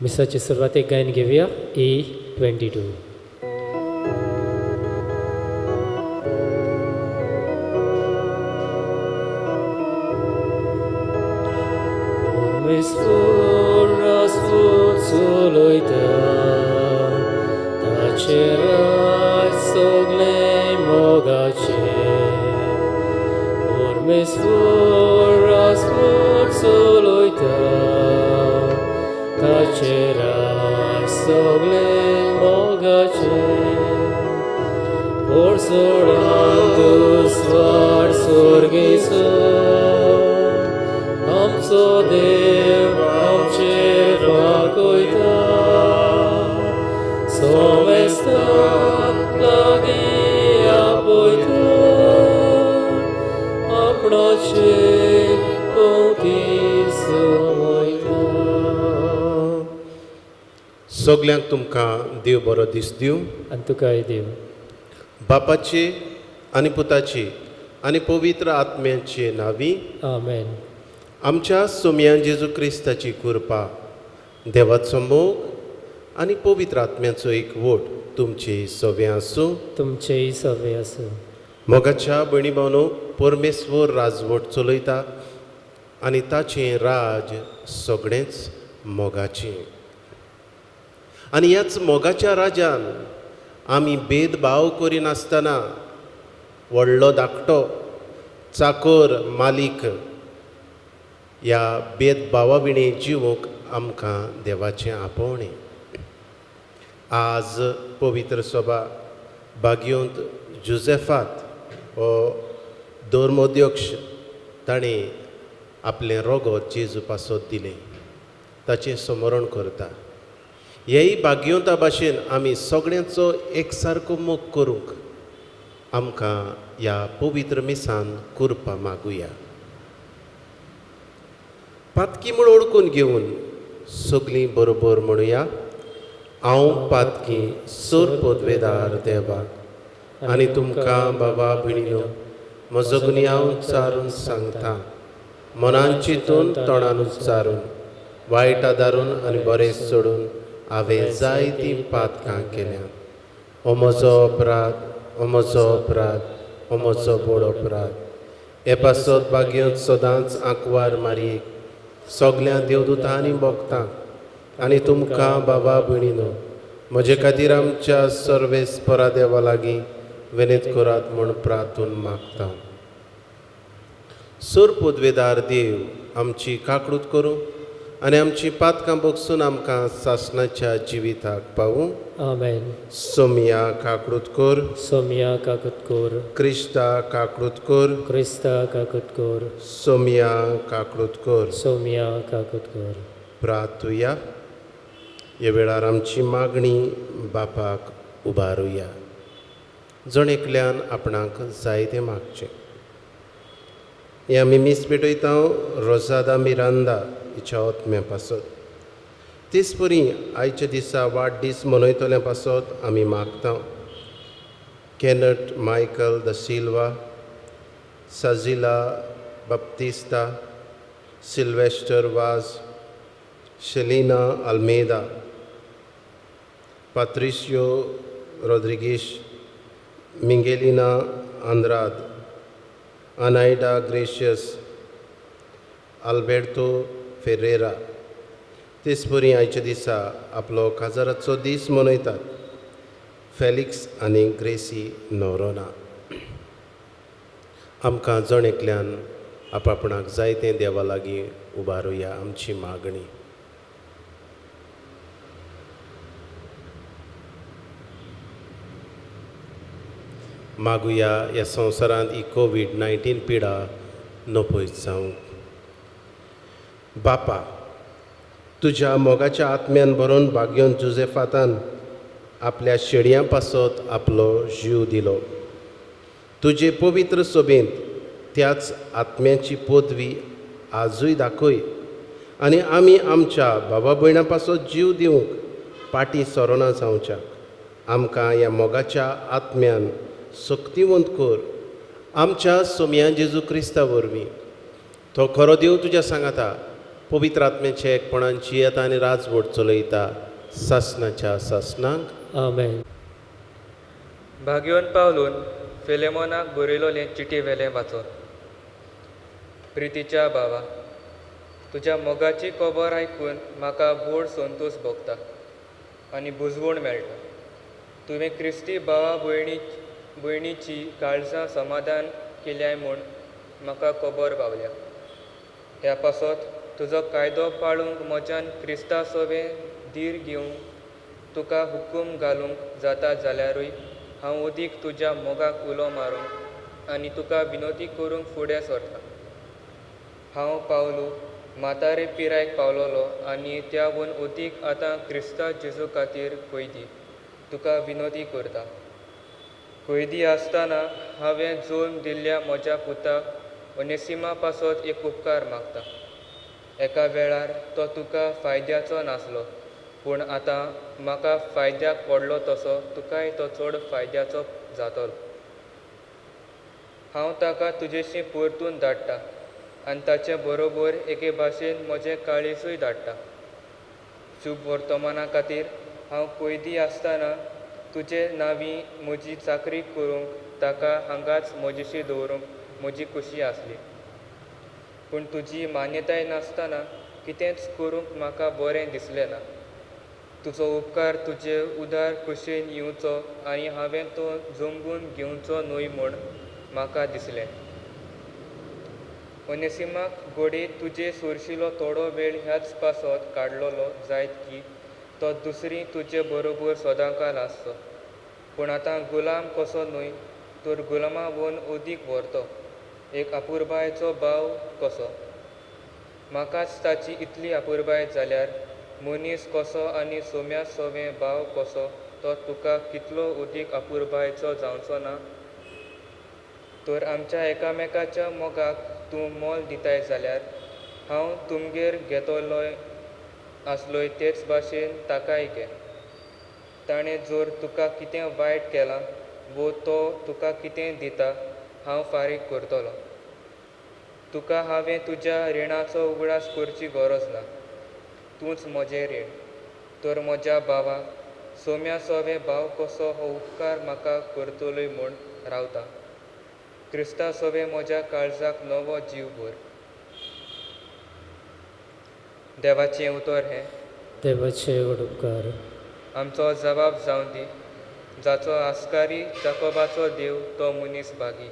मिसाची सुरवात एक गायन घेऊया E22. Misfuras futsuluita tacerai soglei mogace misfuras futsuluita tacerai soglei mogace por sorantus var surgisu आमचो देव आमचेर वागोयता सोमेस्ताक लागीं आपयता आपणाचे पोवती समयता. सगल्यांक तुमकां देव बरो दीस दिवं. आनी तुकाय देव. बापाची आनी पुताची आनी पवित्र आत्म्याचे नांवी आमेन. आमच्या सोम्यान जेजू क्रिस्ताची कृपा, देवाचो मोग आनी पवित्र आत्म्याचो एकवट तुमचे सवे आसूं. तुमचेय सवे आसूं. मोगाच्या भयणी भावनो, परमेश्वर राजवट चलयता आनी ताचें राज सगळेंच मोगाचें. आनी ह्याच मोगाच्या राजान आमी भेदभाव करिनासतना व्हडलो धाकटो, चाकर, मालीक ह्या भेदभावा विणे जिवूंक आमकां देवाचें आपोवणें. आज पवित्र सभा भाग्योंत जुझेफात हो धर्मोध्यक्ष ताणें आपलें रगत जेजू पासत दिलें, ताचें स्मरण करता. हेय भाग्योंता भाशेन आमी सगळ्यांचो एकसारको मोग करूंक आमकां ह्या पवित्र मिसान कृपा मागुया. पातकी म्हूण ओळखून घेवन सगळीं बरोबर म्हणुया. हांव पातकी सोर पदवेदार देवाक आनी तुमकां बाबा भयणीनो, म्हजो गुन्य हांव उच्चारून सांगता, मनान चिंतून तोंडान उच्चारून, वायट आदारून आनी बरें सोडून हांवें जायतीं पातकां केल्यात. हो म्हजो अपराध, हो म्हजो अपराध, हो म्हजो व्हड अपराध. हे पासत भाग्योंत सदांच आंकवार मारयेक सगल्या देवदूतांनी भोगतांक आनी तुमकां बाबा भयणीनो, म्हजे खातीर आमच्या सर्वेस्परा देवा लागीं विनीत करात म्हूण प्रार्थून मागता. सोर पदवेदार देव आमची काकूट करूं आनी आमची पातकां भोगसून आमकां सासणाच्या जिविताक पावूं. आमेन. सोमिया काकूट कर. सोमिया काकूट कर. क्रिस्ता काकूट कर. क्रिस्ता काकूट कर. सोमिया काकूट कर. सोमिया काकूट कर. प्रार्थुया. ह्या वेळार आमची मागणी बापाक उबारुया. जण एकल्यान आपणाक जाय तें मागचें. हें आमी मीस पेटयता रोजादा मिरांदा हिच्या ओतम्या पासत. तेच परी आयच्या दिसा वाडदीस मनयतल्या पासत आमी मागता. केनट मायकल द सिल्वा, साजिला बाप्तिस्ता, सिल्वेस्टर वाज, शेलिना अल्मेदा, पात्रिशियो रॉड्रिगीस, मिंगेलिना आंद्राद, अनायडा ग्रेशियस, आल्बेर्तो फेरेरा. तेच परी आयच्या दिसा आपलो काजाराचो दीस मनयतात फेलिक्स आनी ग्रेसी नोरोना. आमकां जण एकल्यान आपणाक जायतें देवा लागीं उबारुया आमची मागणी. मागुया ह्या संवसारांत ही कोविड-19 पिडा नपयत जावंक. बापा, तुज्या मोगाच्या आत्म्यान भरोवन भाग्योन जुझेफातान आपल्या शेडयां पासत आपलो जीव दिलो. तुजे पवित्र सोबेंत त्याच आत्म्याची पदवी आजूय दाखय आनी आमी आमच्या बाबा भयणां पासत जीव दिवंक पाटी सरोना जावच्याक आमकां ह्या मोगाच्या आत्म्यान सक्तिवंत कर. आमच्या सोम्या जेजू क्रिस्ता वरवीं तो खरो देव तुज्या सांगाता पवित्र आत्म्याचे एकपणान जियेता आनी राजवट चलयता सासनाच्या सासनाक. आमेन. भाग्योन पावलून फिलेमोनाक बरयलोलें चिटी वेलें वाचोन. प्रितीच्या भावा, तुज्या मोगाची खबर आयकून म्हाका व्हड संतोश भोगता आनी बुजवण मेळटा. तुवें क्रिस्ती भावा भयणीची काळजां समाधान केल्याय म्हूण म्हाका खबर पावल्या. ह्या पासत तुजो कायदो पाळूंक म्हज्यान क्रिस्ता सोबें धीर घेवंक तुका हुकूम घालूंक जाता जाल्यारूय हांव अदीक तुज्या मोगाक उलो मारूंक आनी तुका विनोदी करूंक फुडें सरता. हांव पावलू म्हातारे पिरायेक पावलोलो आनी त्या वन अदीक आतां क्रिस्ता जेजू खातीर कैदी तुका विनोदी करता. कैदी आसतना हांवें जोन दिल्ल्या म्हज्या पुताक ओनेसिमा पासत एक उपकार मागता. एका वेळार तो तुका फायद्याचो नासलो, पूण आतां म्हाका फायद्याक पडलो तसो तुकाय तो चड फायद्याचो जातलो. हांव ताका तुजेशी परतून धाडटा आनी ताचे बरोबर एके भाशेन म्हजें काळीजूय धाडटा. शुभ वर्तमाना खातीर हांव कैदी आसतना तुजे नांवी म्हजी चाकरी करूंक ताका हांगाच म्हजेशी दवरूंक म्हजी खुशी आसली. पूण तुजी मान्यताय नासतना कितेंच करूंक म्हाका बरें दिसलें ना. तुजो उपकार तुजे उदार कुशीन येवचो आनी हांवें तो जमून घेवचो न्हय म्हूण म्हाका दिसलें. ओनेसिमाक घोडी तुजे सोरशिलो थोडो वेळ ह्याच पासत काडलोलो जायत की तो दुसरी तुजे बरोबर सदांकाल आसचो. पूण आतां गुलाम कसो न्हय तर गुलामा वन अदीक व्हरतो, एक आपुरबायेचो भाव कसो. म्हाकाच ताची इतली आपुरबाय जाल्यार मनीस कसो आनी सोम्या सोवे भाव कसो तो तुका कितलो अदीक आपुरबायेचो जावचो ना. तर आमच्या एकामेकाच्या मोगाक तूं मोल दिताय जाल्यार हांव तुमगेर घेतलोय आसलोय तेच भाशेन ताकाय घे. ताणें जर तुका कितें वायट केलां वो तो तुका कितें दिता हांव फारीक करतलों. तुका हांवें तुज्या रिणाचो उगडास करची गरज ना, तूंच म्हजें रीण. तर म्हज्या भावा, सोम्या सोवे भाव कसो हो उपकार म्हाका करतलोय म्हूण रावता. क्रिस्ता सोवे म्हज्या काळजाक नवो जीव भर. देवाचें उतर हें देवाचे उपकार आमचो जबाब जावं दी, जाचो आस्कारी जाकोबाचो देव तो मनीस भागी.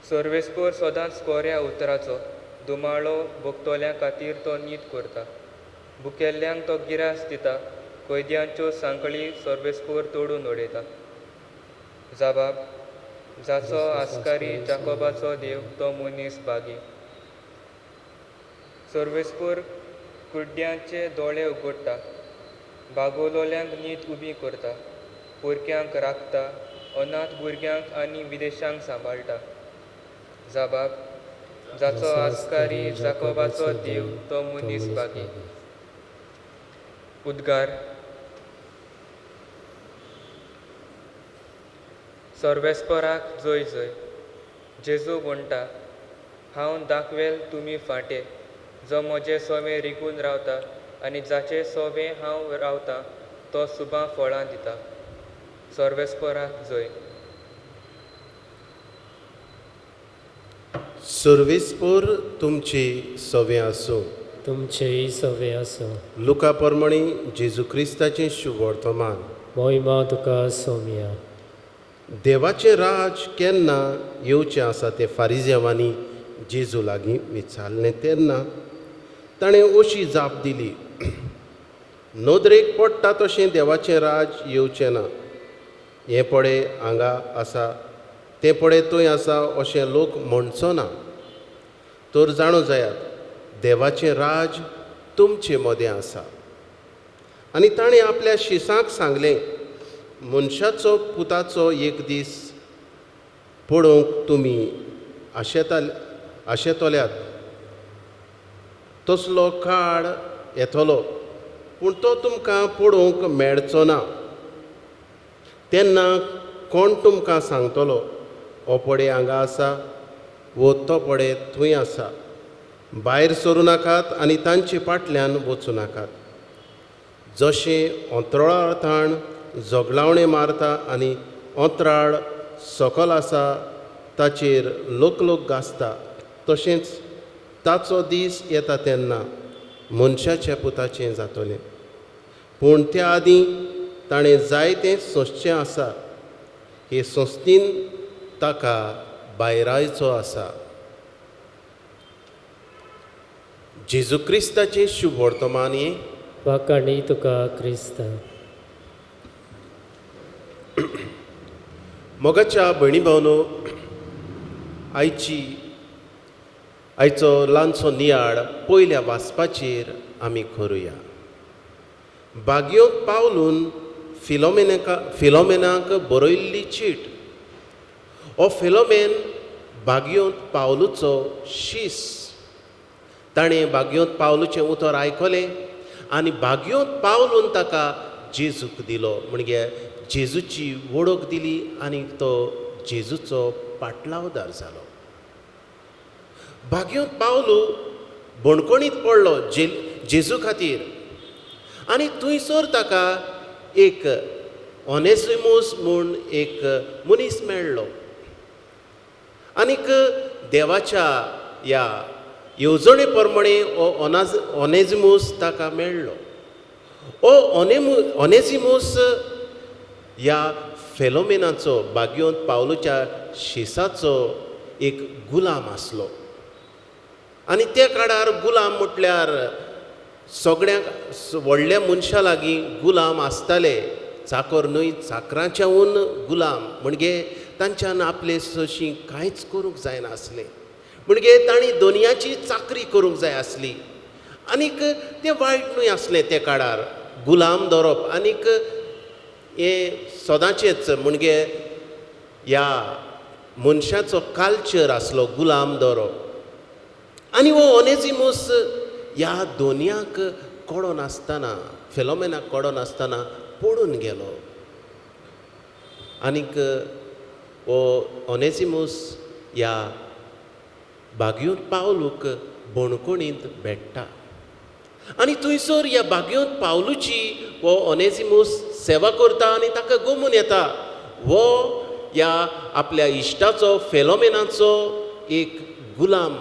सर्वेस्पर सदांच कोऱ्या उतराचो दुमाळो भोगतोल्या खातीर तो नीत करता. भुकेल्ल्यांक तो गिरास दिता, कैद्यांच्यो सांकळी सर्वेस्पर तोडून उडयता. जबाब जाचो आस्कारी जाकोबाचो देव तो मनीस भागी. सर्वेस्पर कुड्ड्यांचे दोळे उगडटा, बागोलोल्यांक नीत उबी करता, पोरक्यांक राखता, अनाथ भुरग्यांक आनी विदेशांक सांबाळटा. जबाब जाचो आस्कारी जाकोबाचो देव तो मनीस भागी. उद्गार सर्वेस्पराक जय जय. जेजू म्हणटा, हांव दाखवेल तुमी फाटें, जो म्हजे सोवे रिगून रावता आनी जाचे सोवे हांव रावतां तो सुबां फळां दिता. सर्वेस्पराक जय. सर्वेस्पर तुमची सवे आसूं. तुमचेय सवे आसूं. लुका प्रमाणे जेजू क्रिस्ताचें शुभ वर्तमान. मोहिमा तुका सोम्या. देवाचें राज केन्ना येवचें आसा तें फारिजेवांनी जेजू लागीं विचारलें तेन्ना ताणें अशी जाप दिली, नदरेक पडटा तशें देवाचें राज येवचें ना. हें पळय हांगा आसा, तें पळय थंय आसा अशें लोक म्हणचो ना. तर जाणू जायात देवाचें राज तुमचे मदें आसा. आनी ताणें आपल्या शिसांक सांगलें, मनशाचो पुताचो एक दीस पळोवंक तुमी आशेतल्यात तसलो काळ येतलो, पूण तो तुमकां पळोवंक मेळचो ना. तेन्ना कोण तुमकां सांगतलो, हो पळय हांगा आसा वो तो पळय थंय आसा. भायर सरूं नाकात आनी तांचे फाटल्यान वचूं नाकात. जशें अंतराळ थाण जोगलावणें मारता आनी अंतराळ सकल आसा ताचेर लोक गासता, तशेंच ताचो दीस येता तेन्ना मनशाच्या पुताचें जातलें. पूण त्या आदीं ताणें जायतें सोंसचें आसा. हे संस्थीन ताका भायरायचो आसा. जेजू क्रिस्ताचें शुभ वर्तमान हें. वाकाणी तुका क्रिस्ता. मोगाच्या भयणी भावनो, आयचो ल्हानसो नियाळ पयल्या वाचपाचेर आमी करुया. बागयोंत पावलून फिलोमेनाक बरयल्ली चीट. हो फिलोमेन बागयोंत पावलूचो शीस. ताणें बागयोंत पावलूचें उतर आयकलें आनी बागयोंत पावलून ताका जेजूक दिलो. म्हणजे जेजूची वळख दिली आनी तो जेजूचो पाटलावदार जालो. बागयोंत पावलू बणकोणीत पडलो जेजू खातीर आनी थंयसर ताका एक ऑनेसिमूस म्हूण एक मनीस मेळ्ळो. आनीक देवाच्या ह्या येवजणे प्रमाणे हो ऑनेसिमूस ताका मेळ्ळो. हो ऑनेसिमूस ह्या फिलोमेनाचो बागयोंत पावलूच्या शिसाचो एक गुलाम आसलो. आनी त्या काळार गुलाम म्हटल्यार सगळ्यांक व्हडल्या मनशा लागीं गुलाम आसताले. चाकर न्हय, चाकरांच्याहून गुलाम. म्हणजे तांच्यान आपले सशी कांयच करूंक जायनासलें. म्हणजे तांणी दोनयाची चाकरी करूंक जाय आसली. आनीक तें वायट न्हय आसलें त्या काळार गुलाम दवरप. आनीक हें सदांचेच म्हणजे ह्या मनशाचो कल्चर आसलो गुलाम दवरप. आनी हो ऑनेसिमूस ह्या दोनयाक कळो नासतना, फिलोमेनाक कळो नासतना पडून गेलो. आनीक हो ऑनेसिमूस ह्या बागयोंत पावलूक बणकोणींत भेट्टा. आनी थंयसर ह्या बागयोंत पावलूची हो ऑनेसिमूस सेवा करता आनी ताका गमून येता. हो ह्या आपल्या इश्टाचो फिलोमेनाचो एक गुलाम.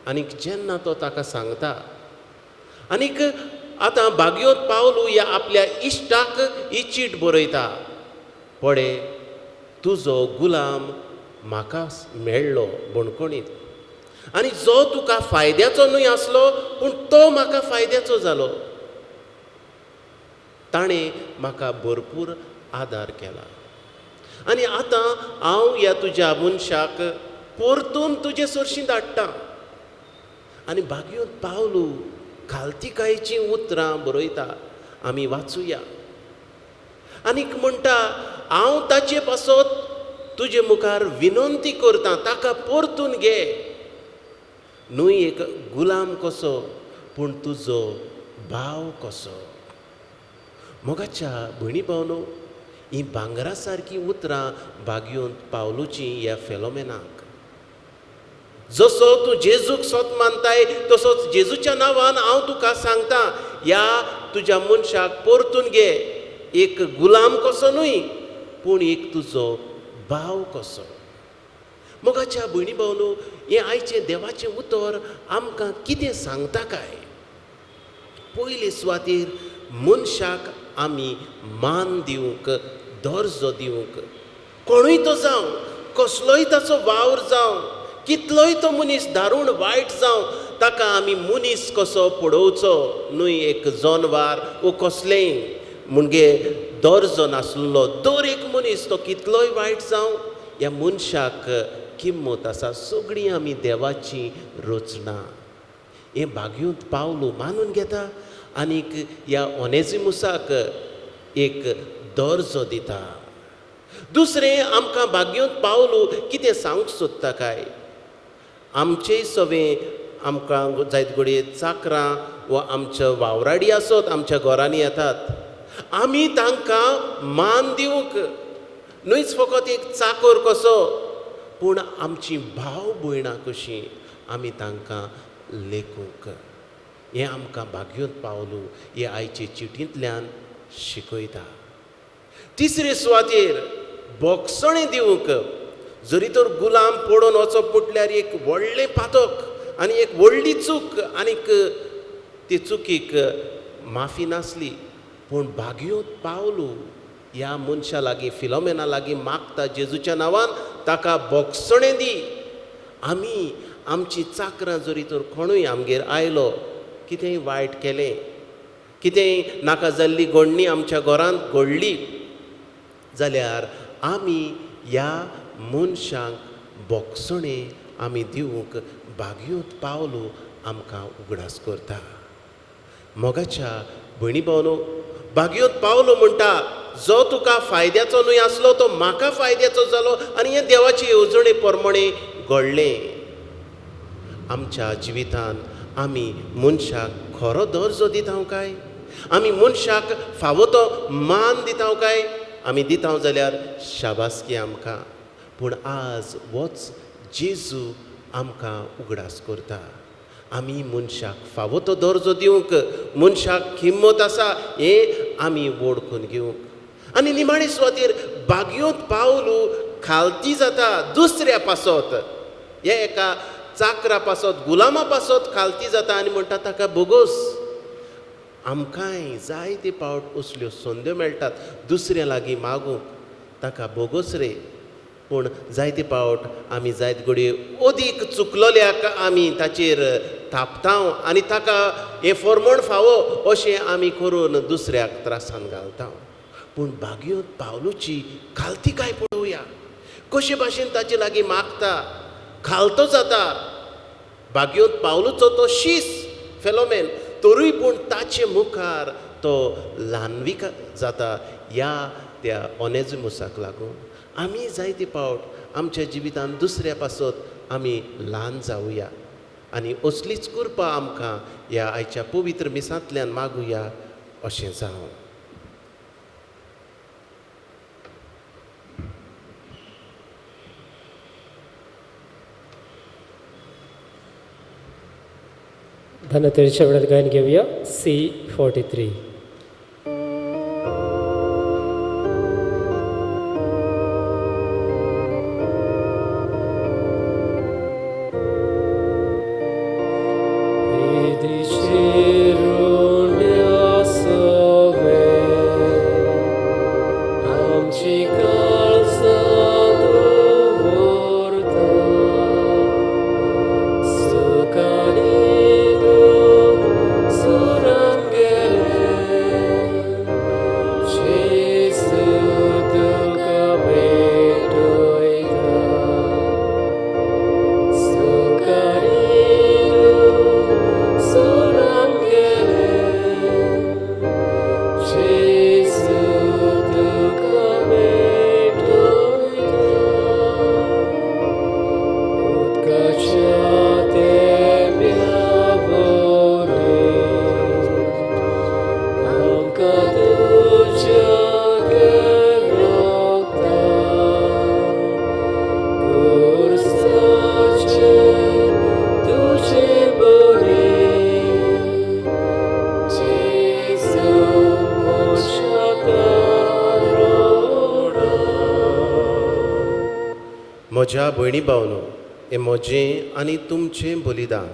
आनीक जेन्ना तो ताका सांगता, आनीक आतां बागयोंत पावलू ह्या आपल्या इश्टाक ही चीट बरयता. पळय, तुजो गुलाम म्हाका मेळ्ळो बणकोणींत आनी जो तुका फायद्याचो न्हय आसलो पूण तो म्हाका फायद्याचो जालो. ताणें म्हाका भरपूर आदार केला. आनी आतां हांव ह्या तुज्या मनशाक परतून तुजे सरशीं धाडटां. आनी बागयोंत पावलू खालतिकायेचीं उतरां बरयता. आमी वाचुया. आनीक म्हणटा, हांव ताचे पासत तुजे मुखार विनंती करतां, ताका परतून घे. न्हय एक गुलाम कसो पूण तुजो भाव कसो. मोगाच्या भयणी भावनो, ही भांगरा सारकीं उतरां बागयोंत पावलूची ह्या फिलोमेनाक. जसो तूं जेजूक सोत मानताय तसोच जेजूच्या नांवान हांव तुका सांगतां, ह्या तुज्या मनशाक परतून घे. एक गुलाम कसो न्हय पूण एक तुजो भाव कसो. मोगाच्या भयणी भावनो, हें आयचें देवाचें उतर आमकां कितें सांगता काय? पयले सुवातेर मनशाक आमी मान दिवंक, दर्जो दिवंक, कोणूय तो जावं, कसलोय ताचो वावर जावं, कितलोय तो मनीस दारूण वायट जावं, ताका आमी मनीस कसो पळोवचो, न्हय एक जनवार वो कसलेंय म्हणजे दर्जो नासलो. दर एक मनीस तो कितलोय वायट जावं, ह्या मनशाक किंमत आसा. सगळीं आमी देवाची रचना. हें बागयोंत पावलू मानून घेता आनीक ह्या ऑनेसिमुसाक एक दर्जो दिता. दुसरें आमकां बागयोंत पावलू कितें सांगूंक सोदता काय? आमचेय सवें आमकां जायत घडये चाकरां वा आमच्या वावराडी आसत आमच्या घरांनी येतात. आमी तांकां मान दिवंक, न्हयच फकत एक चाकर कसो पूण आमची भाव भयणां कशीं आमी तांकां लेखूंक. हें आमकां भाग्योत पावलू हे आयचे चिठींतल्यान शिकयता. तिसरे सुवातेर बोगसणें दिवंक. जरी तर गुलाम पडून वचप म्हटल्यार एक व्हडलें पातक आनी एक व्हडली चूक, आनीक ते चुकीक माफी नासली, पूण भाग्योत पावलू ह्या मनशा लागीं, फिलोमेना लागीं मागता जेजूच्या नांवान ताका बोगसणें दी. आमी आमची चाकरां जरी तर कोणूय आमगेर आयलो, कितेंय वायट केलें, कितेंय नाका जाल्ली घडणी आमच्या घरांत घडली जाल्यार आमी ह्या मनशांक बोगसणें आमी दिवंक भाग्योत पावलू आमकां उगडास करता. मोगाच्या भयणी भावनो, भाग्योत पावलो म्हणटा जो तुका फायद्याचो न्हय आसलो तो म्हाका फायद्याचो जालो आनी हें देवाचे येवजणे प्रमाणे घडलें. आमच्या जिवितांत आमी मनशाक खरो दर्जो दिता काय? आमी मनशाक फावो तो मान दिता काय? आमी दिता जाल्यार शाबासकी आमकां. पूण आज होच जेजू आमकां उगडास करता. आमी मनशाक फावो तो दर्जो दिवंक, मनशाक किंमत आसा हें आमी वळखून घेवंक. आनी निमाणे सुवातेर भाग्योत पावलू खालती जाता दुसऱ्या पासत. हे एका चाकरा पासत, गुलामा पासत खालती जाता आनी म्हणटा ताका बोगोस. आमकांय जायते पावट असल्यो संद्यो मेळटात दुसऱ्या लागीं मागूंक, ताका बोगोस रे. पूण जायते पावट आमी जायत घडये अदीक चुकलोल्याक आमी ताचेर थापता आनी ताका हें फॉर्मण फावो अशें आमी करून दुसऱ्याक त्रासान घालता. पूण भाग्योत पावलूची खालती काय पळोवया. कशे भाशेन ताचे लागीं मागता, खालतो जाता. भाग्योत पावलूचो तो शीस फेलोमेन, तरूय पूण ताचे मुखार तो ल्हानवीक जाता ह्या त्या ओनेजिमुसाक लागून. आमी जायते पावट आमच्या जिवितांत दुसऱ्या पासत आमी ल्हान जावया आनी असलीच कृपा आमकां ह्या आयच्या पवित्र मिसांतल्यान मागुया अशें जावं. धनतेरच्या वेळात गायन घेऊया C43. म्हज्या भयणी भावनो, हें म्हजें आनी तुमचें बलिदान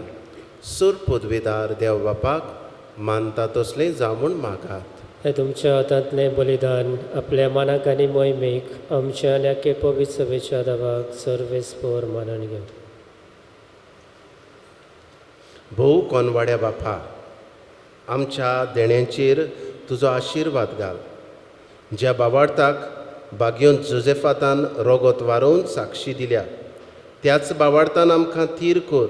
सूर पदवेदार देव बापाक मानता तसलें जावं म्हूण मागात. हे तुमच्या हातांतलें बलिदान आपल्या मनाक आनी मोहिमेक आमच्या आनी आख्खे पवित्र सभेच्या दावाक सर्वेस्पर मानून घेवं. भोव कोनवाड्या बापा, आमच्या देण्यांचेर तुजो आशिर्वाद घाल. ज्या बावार्थाक भाग्योन जोसेफातान रोगोत वारोवन साक्षी दिल्या, त्याच बावार्थान आमकां थीर कर.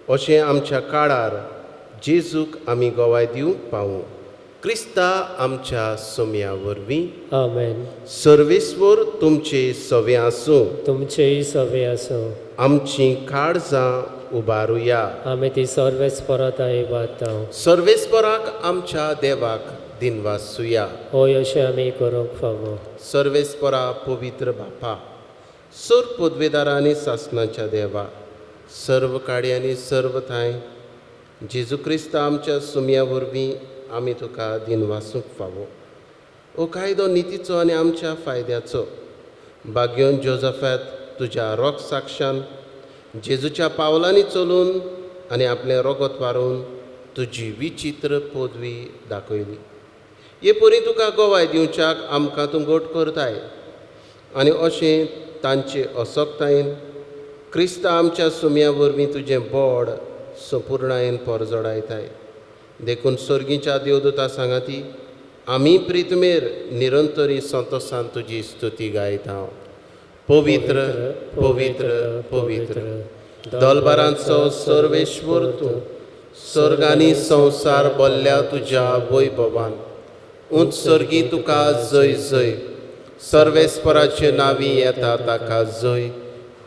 अशें आमच्या काळार जेजूक आमी गोवाय दिवंक पावूं. क्रिस्ता आमच्या सोम्या वरवीं. आमेन. सर्वेस्वर तुमचे सवे आसूं. तुमचेय सवे आसूं. आमची काळजां उबारुया. आमी ती सर्वेस्पराताय वाडटाव. सर्वेस्पराक आमच्या देवाक दिनवासुया. होय अशें आमी करूंक फावो. सर्वेस्परा पवित्र बापा, सूर पदवेदारा आनी सासणाच्या देवा, सर्व काडी आनी सर्व थाय जेजू क्रिस्त आमच्या सुमया वरवीं आमी तुका दिनवासूंक फावो. हो कायदो नितीचो आनी आमच्या फायद्याचो. भाग्योन जोझफात तुज्या रोग साक्षान जेजूच्या पावलांनी चलून आनी आपलें रोगत वारून तुजी विचित्र पदवी दाखयली. हे परी तुका गोवाय दिवच्याक आमकां तूं घोट करताय आनी अशें तांचे असोक्तायेन क्रिस्त आमच्या सुमया वरवीं तुजें बोड संपूर्णायेन परजोडायताय. देखून सर्गीच्या देवदूता सांगाती आमी प्रितमेर निरंतरी संतोसान तुजी स्तुती गायता. पवित्र पवित्र पवित्र दलबारांचो सर्वेश्वर तूं सर्गांनी संवसार बोल्ल्या तुज्या वैभवान. उंच सर्गी तुका जय जय. सर्वेस्पराचे नांवी येता ताका जय.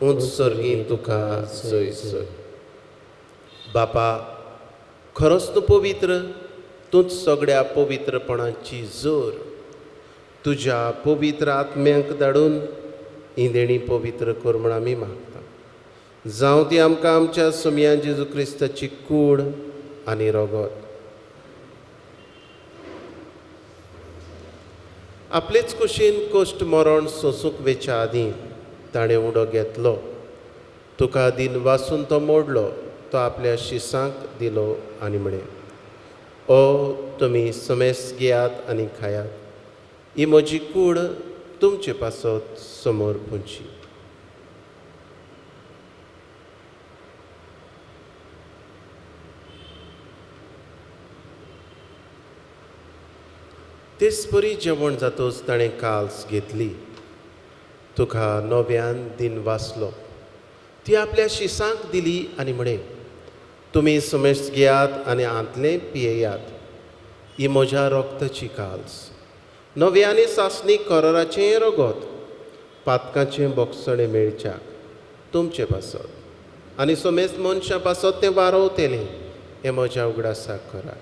उंच सर्गी तुका जय जय. बापा खरोच तूं पवित्र. तूंच सगळ्या पवित्रपणाची जोर. तुज्या पवित्र आत्म्यांक धाडून ही देणी पवित्र कर म्हूण आमी मागता. जावं ती आमकां आमच्या सुमया जेजू क्रिस्ताची कूड आनी रोगत. आपलेच कुशीन कोश्ट मरण सोंसूंक वेच्या आदीं ताणें उडो घेतलो. तुका दिन वासून तो मोडलो. तो आपल्या शिसांक दिलो आनी म्हणे ओ तुमी समेस घेयात आनी खायात. ही म्हजी कूड तुमचे पासत समोर पुंची. तेच परी जेवण जातोच ताणें काल्स घेतली. तुका नव्यान दिन वाचलो. ती आपल्या शिसांक दिली आनी म्हणे तुमी समेस घेयात आनी आंतलें पियेयात. ही म्हज्या रोगताची काल्स. नव्यानी सासणी कोराचें रोगत पातकाचें बोगसणें मेळच्याक तुमचे पासत आनी समेस मनशां पासत तें वारोवतेलें. हें म्हज्या उगडासाक करा.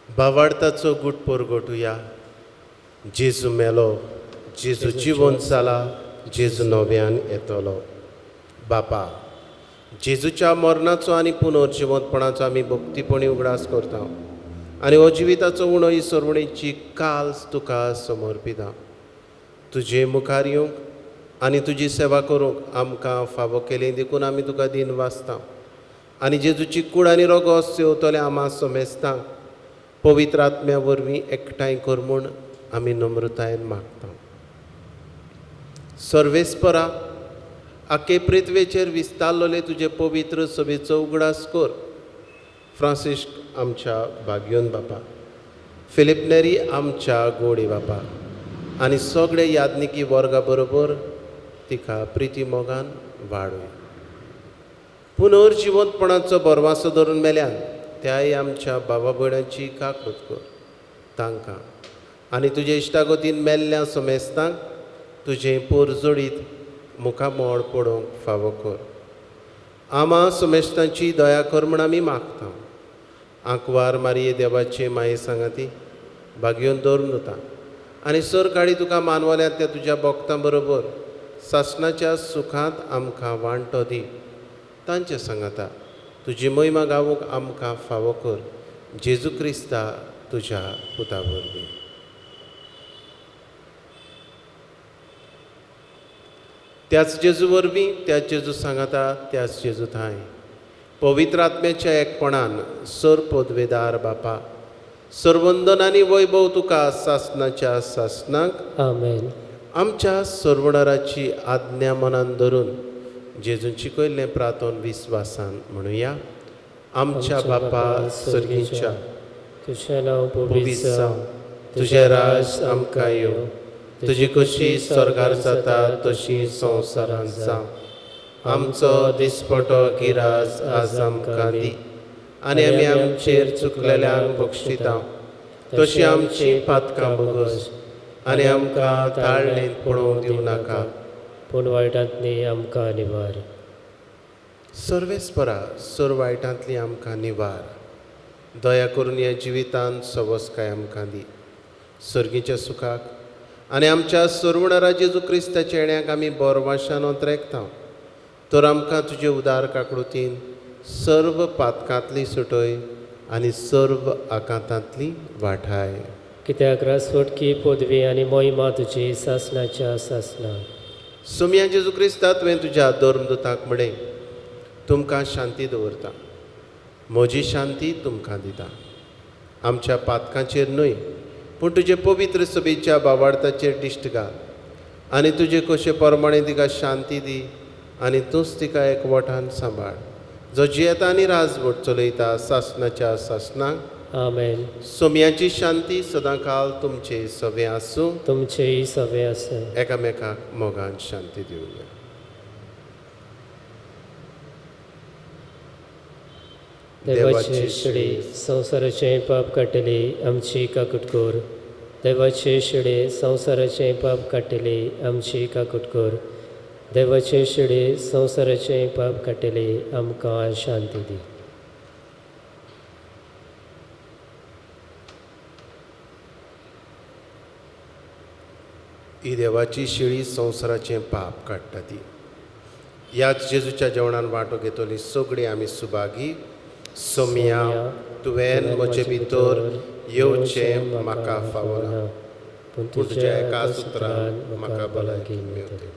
भावार्थाचो गूट परगटुया. जेजू मेलो. जेजू जिवंत जाला. जेजू नव्यान येतलो. बापा जेजूच्या मरणाचो आनी पुनर्जिवंतपणाचो आमी भक्तीपणी उगडास करता आनी हो जिविताचो उणो ही सरवणेची काल्स तुका समर्पिता. तुजे मुखार येवंक आनी तुजी सेवा करूंक आमकां फावो केलें देखून आमी तुका दिन वाचता आनी जेजूची कूड आनी रोगो सेवतले आमा समेस्तां पवित्र आत्म्या वरवीं एकठांय कर म्हूण आमी नम्रतायेन मागता. सर्वेस्परा आखे पृथ्वेचेर विस्तारलोले तुजे पवित्र सभेचो उगडास कर. फ्रांसिस्क आमच्या भाग्योन बापा. फिलिप नेरी आमच्या गोडी बापा आनी सगळे यादनिकी वर्गा बरोबर तिका प्रिती मोगान वाडय. पुनर्जिवंतपणाचो बरवासो धरून मेल्यान त्याय आमच्या बाबा भयणांची काकूट कर. तांकां आनी तुजे इश्टागतीन मेल्ल्या समेस्तांक तुजें पोरजोडीत मुखामोळ पडोवंक फावो कर. आमा समेस्तांची दया कर म्हूण आमी मागता. आंकवार मारये देवाचे माये सांगाती भाग्योन दवरून वता आनी सर काळी तुका मानवल्यात त्या तुज्या भक्तां बरोबर सासणाच्या सुखांत आमकां वांटो दी. तांचे सांगाता तुजी महिमा गावूंक आमकां फावो कर. जेजू क्रिस्ता तुज्या पुता वरवीं. त्याच जेजू वरवीं त्याच जेजू सांगाता त्याच जेजू थंय पवित्र आत्म्याच्या एकपणान सर पदवेदार बापा सर्वंदन आनी वैभव तुका सासणाच्या सासणाक आमेन. आमच्या सर्वणाराची आज्ञा मनान धरून जेजून शिकयल्लें प्रार्थन विस्वासान म्हणुया. आमच्या बापा सर्गीच्या तुजें नांव पवित्र जावं. तुजें राज आमकां येवं. तुजी कशी स्वर्गार जाता तशी संवसारांत जावं. आमचो दिसपटो गिराज आज आमकां दी आनी आमी आमचेर चुकलेल्यांक बक्षिता तशी आमची पातकां बगस आनी आमकां ताळणेंत पडोवंक दिवं नाका पूण वायटांतली आमकां निवार. सर्वेस्परा सर वायटांतली आमकां निवार. दया करून ह्या जिवितांत सवस्काय आमकां दी. सर्गीच्या सुखाक आनी आमच्या सर्वणारा जेजू क्रिस्ताच्या येण्याक आमी बोरवाशान ओंत्रेकता. तर आमकां तुजे उदार काकळुतीन सर्व पातकांतली सुटय आनी सर्व आकांतांतली वाठाय. कित्याक रासवटकी पदवी आनी मोहिमा तुजी सासणाच्या सासणा. सोम्या जेजू क्रिस्ता तुवें तुज्या धर्मदुताक म्हणलें, तुमकां शांती दवरता, म्हजी शांती तुमकां दिता. आमच्या पातकांचेर न्हय पूण तुजे पवित्र सभेच्या बावार्थाचेर दिश्ट घाल आनी तुजे कशे प्रमाणे तिका शांती दी आनी तूंच तिका एकवटान सांबाळ, जो जियेता आनी राजवट चलयता सासणाच्या सासणाक. आमेन. सोम्याची शांती सदांकाळ तुमचे सवे आसूं. तुमचेय सवे आसे. एकामेकाक मोगान शांती दिवया. देवाचे शिडे संवसाराचें पाप काडटली आमची काकुटकोर. देवाचे शिडे संवसाराचें पाप काडटली आमची काकुटकोर. देवाचे शिडे संवसाराचें पाप काडटली आमकां शांती दी. ही देवाची शिळी संवसाराचें पाप काडटा ती. ह्याच जेजूच्या जेवणान वांटो घेतली सगळीं आमी सुभागी. सोम्या, तुवें म्हजे भितर येवचें म्हाका फावना, पूण तुज्या एका उतरान म्हाका भलायकी मेळटली.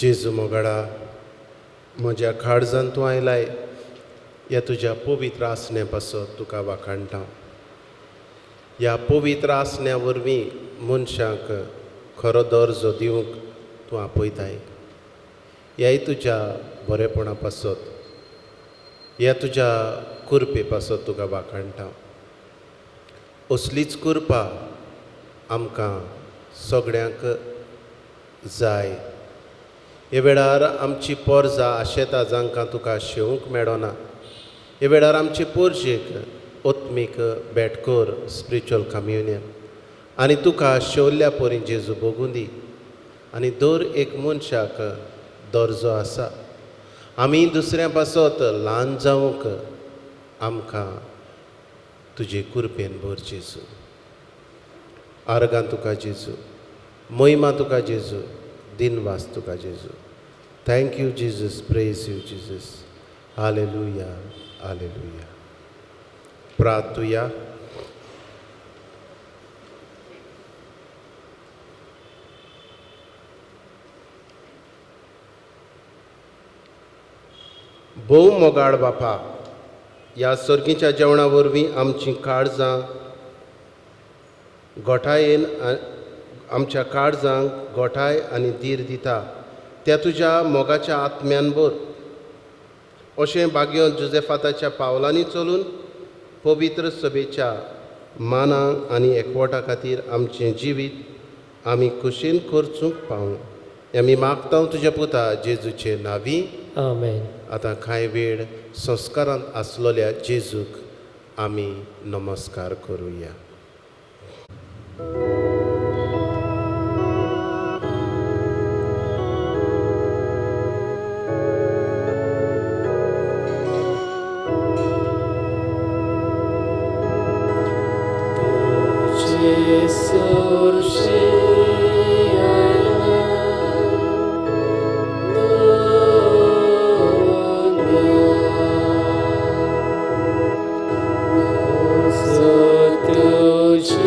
जेजू मोगाडा, म्हज्या काळजांत तूं आयलाय, ह्या तुज्या पवित्र आसण्या पासत तुका वाखाणटा. ह्या पवित्र आसण्या वरवीं मनशाक खरो दर्जो दिवंक तूं आपयताय. ह्याय तुज्या बरेपणा पासत, ह्या तुज्या कुरपे पासत तुका वाखाणटा. असलीच कुरपा आमकां सगळ्यांक जाय. हे वेळार आमची पोरजां आशेता जांकां तुका शेवूंक मेळना. हे वेळार आमचे पोरजेक ओत्मीक बेटकोर स्पिरिच्युअल कम्युनियन आनी तुका शेवल्ल्या परी जेजू भोगूं दी. आनी दर एक मनशाक दर्जो आसा. आमी दुसऱ्या पासत ल्हान जावंक आमकां तुजे कुरपेन भर जेजू. आर्गां तुका जेजू, महिमा तुका जेजू, दिनवास तुका जेजू. Thank you Jesus, praise you Jesus. Hallelujah, hallelujah. प्रार्थुया. भोव मोगाळ बापा, ह्या सर्गीच्या जेवणा वरवीं आमचीं काळजां गोठायेन आमच्या काळजांक गोठाय आनी धीर दिता त्या तुज्या मोगाच्या आत्म्यान भर. अशें भाग्य जुजेफाताच्या पावलांनी चलून पवित्र सभेच्या माना आनी एकवटा खातीर आमचें जिवीत आमी खुशेन करचूंक पावूं. आमी मागता तुज्या पुता जेजूचे नांवी. आमेन. आतां कांय वेळ संस्कारांत आसलोल्या जेजूक आमी नमस्कार करुया. Sotuji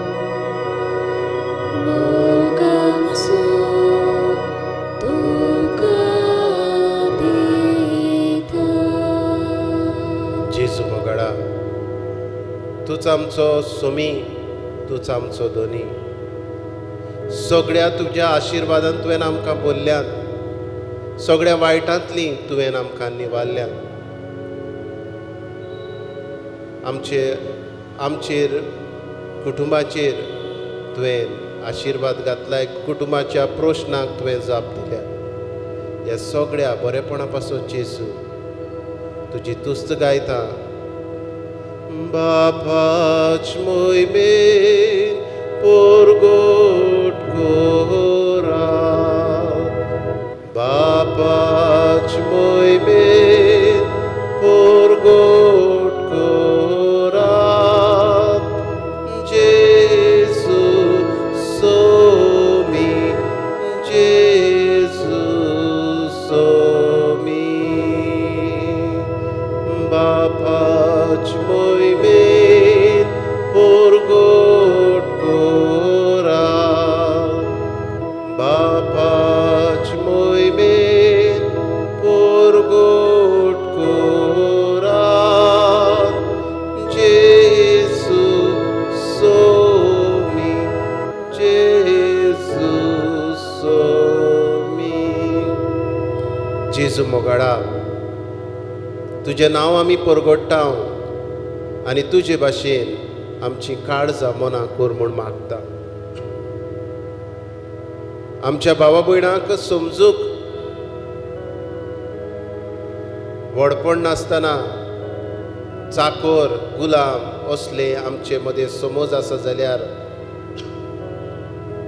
आमचो सोमी, तूच आमचो दोनी. सगळ्या तुज्या आशिर्वादान तुवें आमकां भरल्यात. सगळ्या वायटांतली तुवें आमकां निवारल्यात. आमचेर कुटुंबाचेर तुवें आशिर्वाद घातलाय. कुटुंबाच्या प्रश्नाक तुवें जाप दिल्या. ह्या सगळ्या बरेपणा पासून जेजू तुजी तुस्त गायता. बापाच मोयमेन पोरगोट कोरा, बापाच मोयमेन पोरगोट कोरा, जेजू सोमी, जेजू सोमी. बापाच मोयमेन पोरगोट कोरा, बापाच मोयमेन पोरगोट कोरा, जेजू सोमी, जेजू सोमी. जेजू मोगाडा, तुजें नांव आमी परगट्टा आनी तुजे भाशेन आमची काळजां मनां कोर म्हूण मागता. आमच्या भावा भयणांक समजूंक व्हडपण नासतना चाकोर गुलाम असले आमचे मदें समज आसा जाल्यार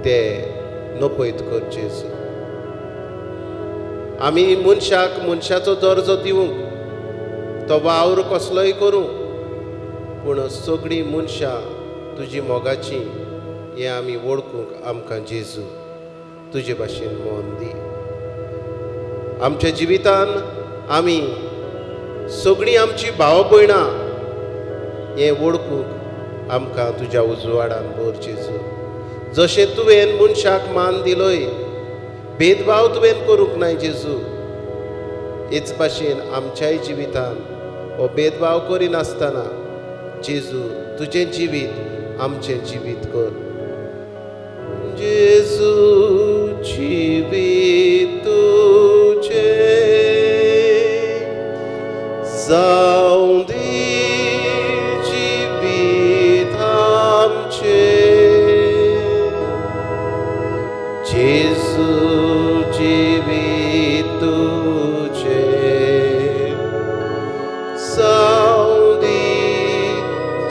ते नपयत कर जेजू. आमी मनशाक मनशाचो दर्जो दिवंक तो वावर कसलोय करूं, पूण सगळीं मनशां तुजी मोगाची हें आमी वळखूंक आमकां जेजू तुजे भाशेन मोन दी. आमच्या जिवितान आमी सगळीं आमची भाव भयणां हें वळखूंक आमकां तुज्या उजवाडान भर जेजू. जशें तुवें मनशाक मान दिलोय, भेदभाव तुवें करूंक नाय जेजू, हेच भाशेन आमच्याय जिवितान हो भेदभाव करिनासतना जेजू तुजें जिवीत आमचें जिवीत कर. जेजू जिवीत तुजें जावं दी, जिवीत आमचें जेजू जिवीत तुजें जावं दी,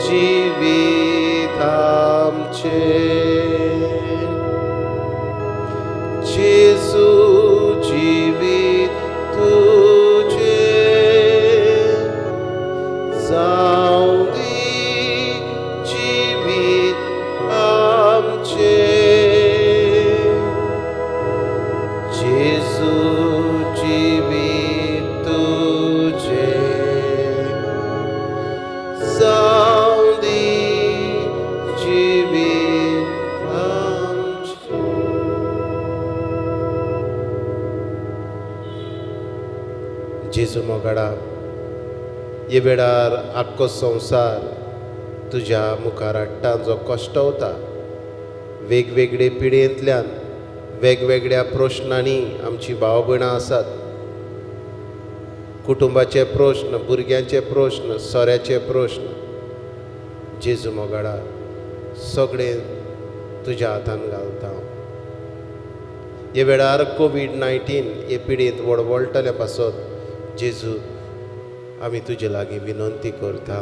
जिवीत आमचें जेजू जिवीत तुजें जावं दी, जिवीत आमचें जेजू जिवीत तुजें जावं दी, जिवीत आमचें. जेजू मोगाडा, हे वेळार आख्खो संवसार तुज्या मुखार हाडटा जो कश्टवता. वेगवेगळे पिडेंतल्यान वेगवेगळ्या प्रश्नांनी आमची भाव भयणां आसात. कुटुंबाचे प्रश्न, भुरग्यांचे प्रश्न, सोऱ्याचे प्रश्न. जेजू मोगाडा, सगळें तुज्या हातान घालता. हे वेळार कोविड-19 हे पिडेंत वळवळटले पासत जेजू आमी तुजे लागीं विनंती करता.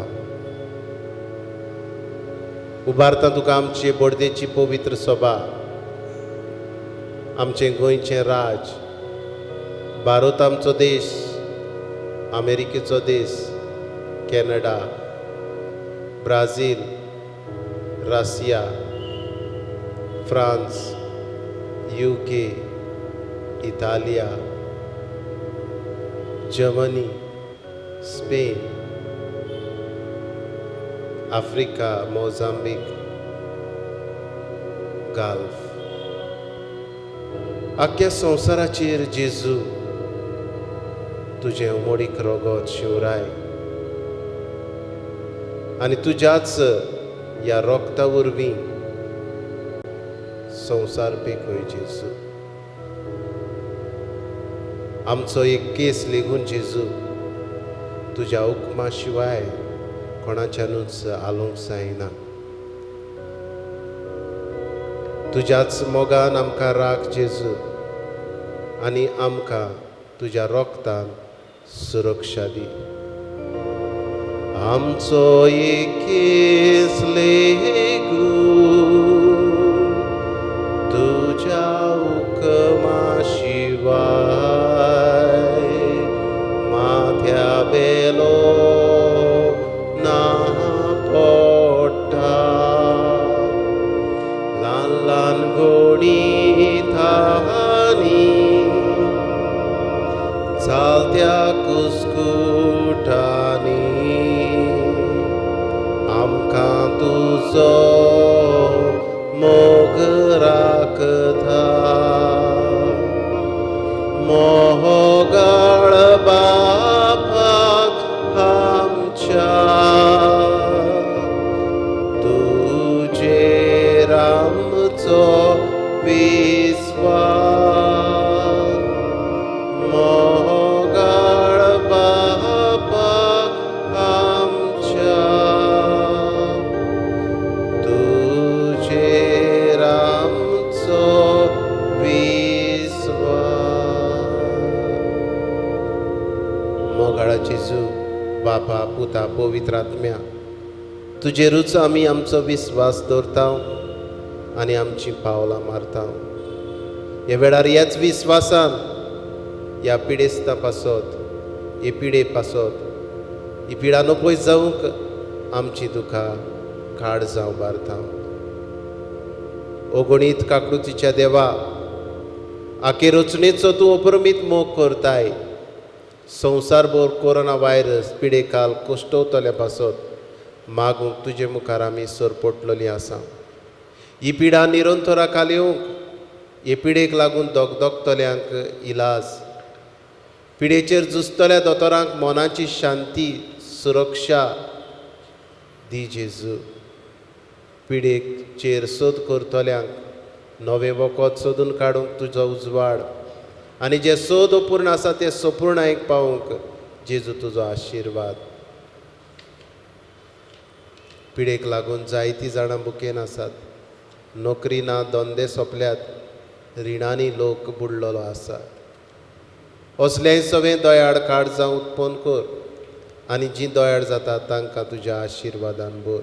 उबारता तुका आमची बोडदेची पवित्र सभा, आमचें गोंयचें राज, भारत आमचो देश, अमेरिकेचो देश, Canada, Brazil, Russia, France, UK, इटालिया, Germany, Spain, Africa, Mozambique, Gulf. आख्ख्या संवसाराचेर जेजू तुजें उमोडीक रगत शिवराय आनी तुज्याच ह्या रोगता वरवीं संवसार पेखय जेजू. आमचो एक केस लेगून जेजू तुज्या हुकमा शिवाय कोणाच्यानूच आलोवंक जायना. तुज्याच मोगान आमकां राख जेजू आनी आमकां तुज्या रोगतान सुरक्षा दी. आमचो एक केस लेगून तुज्या हुकमा शिवाय माथ्या बेलो ना पडटा. ल्हान ल्हान गोडीतांनी चालत्या कुस्कुटांनी आमकां तुजो मोग राखता. मोगाळ बापाक आमच्या तुजेर आमचो विस्वास. मोगाळ बापाक आमच्या तुजेर आमचो विस्वास. मोगाळा जेजू बापा पुता पवित्र आत्म्या तुजेरूच आमी आमचो विस्वास दवरता आनी आमची पावलां मारता. ह्या वेळार ह्याच विस्वासान ह्या पिडेस्ता पासत हे पिडे पासत ही पिडा नपय जावंक आमची दुखां काड जावं बारता. अगणीत काकुतीच्या देवा आखे रचणेचो तूं अप्रमीत मोग करताय. संवसारभर कोरोना व्हायरस पिडेकाल कोश्टवतल्या पासत मागूंक तुजे मुखार आमी सरपटलेलीं आसा. ही पिडा निरंतराकाल येवंक हे पिडेक लागून दोगदोगतल्यांक इलाज, पिडेचेर झुजतल्या दोतोरांक मोनाची शांती सुरक्षा दी जेजू. पिडेचेर सोद करतल्यांक नवे वखद सोदून काडूंक तुजो उजवाड आनी जे सोद अपूर्ण आसा ते सपूर्णायेक पावूंक जेजू तुजो आशिर्वाद. पिडेक लागून जायतीं जाणां बुकेन आसात. नोकरी ना, धंदे सोंपल्यात, रिणांनी लोक बुडलेलो आसा. असलें सगळें दोयाड काड जावं उत्पन्न कर आनी जीं दोयाड जातात तांकां तुज्या आशिर्वादान भर.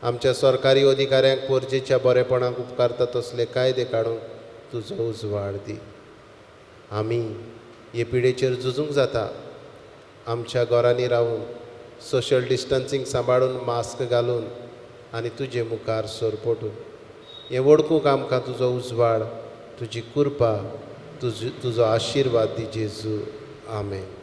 आमच्या सरकारी अधिकाऱ्यांक परजेच्या बरेपणाक उपकारता तसले कायदे काडूंक तुजो उजवाड दी. आमी हे पिडेचेर झुजूंक जाता. आमच्या घरांनी रावून सोशल डिस्टन्सींग सांबाळून मास्क घालून आनी तुजे मुखार सरपटून हें वळखूंक आमकां तुजो उजवाड, तुजी कृपा, तुजो आशिर्वाद दी जेजू. आमेन.